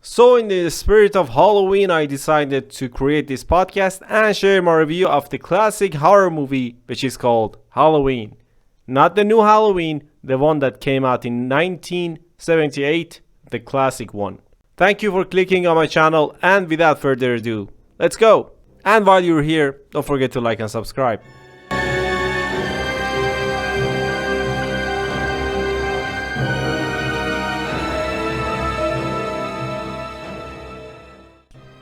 So in the spirit of Halloween, I decided to create this podcast and share my review of the classic horror movie, which is called Halloween. Not the new Halloween, the one that came out in 1978, the classic one. Thank you for clicking on my channel, and without further ado, let's go! And while you're here, don't forget to like and subscribe.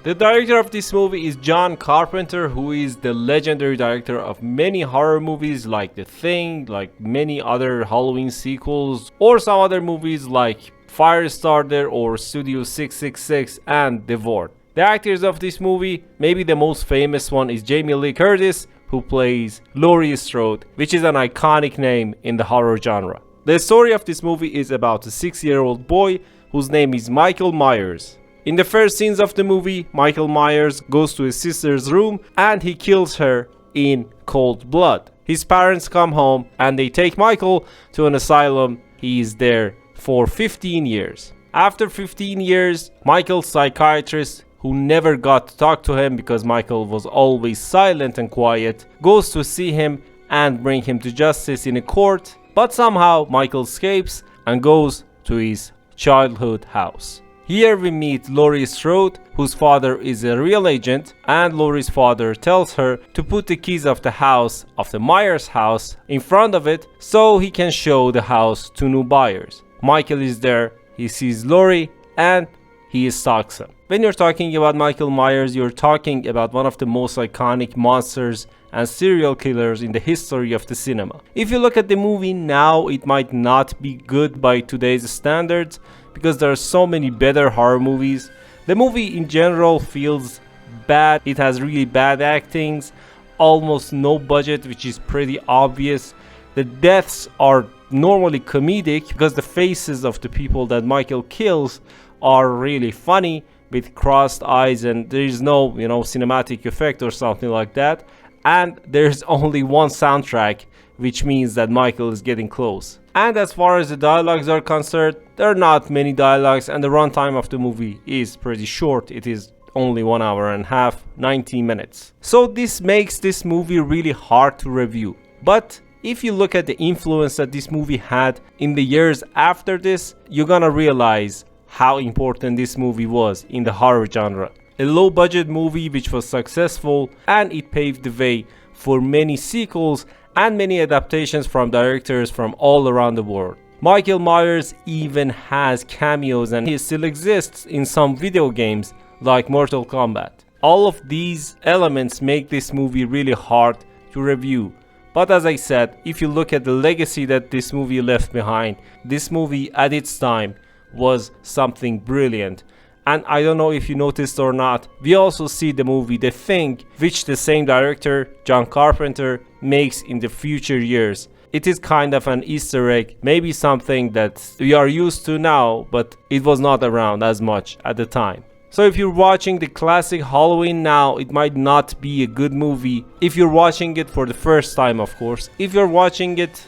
The director of this movie is John Carpenter, who is the legendary director of many horror movies like The Thing, like many other Halloween sequels, or some other movies like Firestarter or Studio 666 and The Ward. The actors of this movie, maybe the most famous one is Jamie Lee Curtis, who plays Laurie Strode, which is an iconic name in the horror genre. The story of this movie is about a 6-year-old boy whose name is Michael Myers. In the first scenes of the movie, Michael Myers goes to his sister's room and he kills her in cold blood. His parents come home and they take Michael to an asylum. He is there for 15 years. After 15 years, Michael's psychiatrist, who never got to talk to him because Michael was always silent and quiet, goes to see him and bring him to justice in a court. But somehow Michael escapes and goes to his childhood house. Here we meet Laurie Strode, whose father is a real agent, and Laurie's father tells her to put the keys of the house, of the Myers house, in front of it so he can show the house to new buyers. Michael is there, he sees Laurie, and he stalks him. When you're talking about Michael Myers, you're talking about one of the most iconic monsters and serial killers in the history of the cinema. If you look at the movie now, it might not be good by today's standards, because there are so many better horror movies. The movie in general feels bad. It has really bad actings, almost no budget, which is pretty obvious. The deaths are normally comedic because the faces of the people that Michael kills are really funny with crossed eyes, and there is no, cinematic effect or something like that. And there's only one soundtrack, which means that Michael is getting close. And as far as the dialogues are concerned, there are not many dialogues, and the runtime of the movie is pretty short. It is only 1 hour and a half, 90 minutes. So this makes this movie really hard to review. But if you look at the influence that this movie had in the years after this, you're gonna realize how important this movie was in the horror genre. A low budget movie which was successful, and it paved the way for many sequels and many adaptations from directors from all around the world. Michael Myers even has cameos, and he still exists in some video games like Mortal Kombat. All of these elements make this movie really hard to review. But as I said, if you look at the legacy that this movie left behind, this movie at its time was something brilliant. And I don't know if you noticed or not, we also see the movie The Thing, which the same director, John Carpenter, makes in the future years. It is kind of an Easter egg, maybe something that we are used to now, but it was not around as much at the time. So if you're watching the classic Halloween now, it might not be a good movie. If you're watching it for the first time, of course. If you're watching it,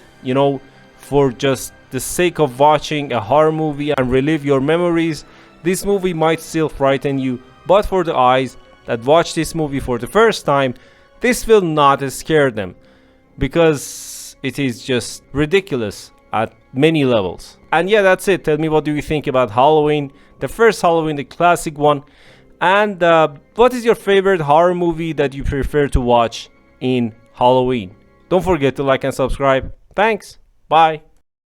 for just the sake of watching a horror movie and relive your memories, this movie might still frighten you, but for the eyes that watch this movie for the first time, this will not scare them, because it is just ridiculous at many levels. And yeah, that's it. Tell me, what do you think about Halloween, the first Halloween, the classic one, and what is your favorite horror movie that you prefer to watch in Halloween? Don't forget to like and subscribe. Thanks. Bye.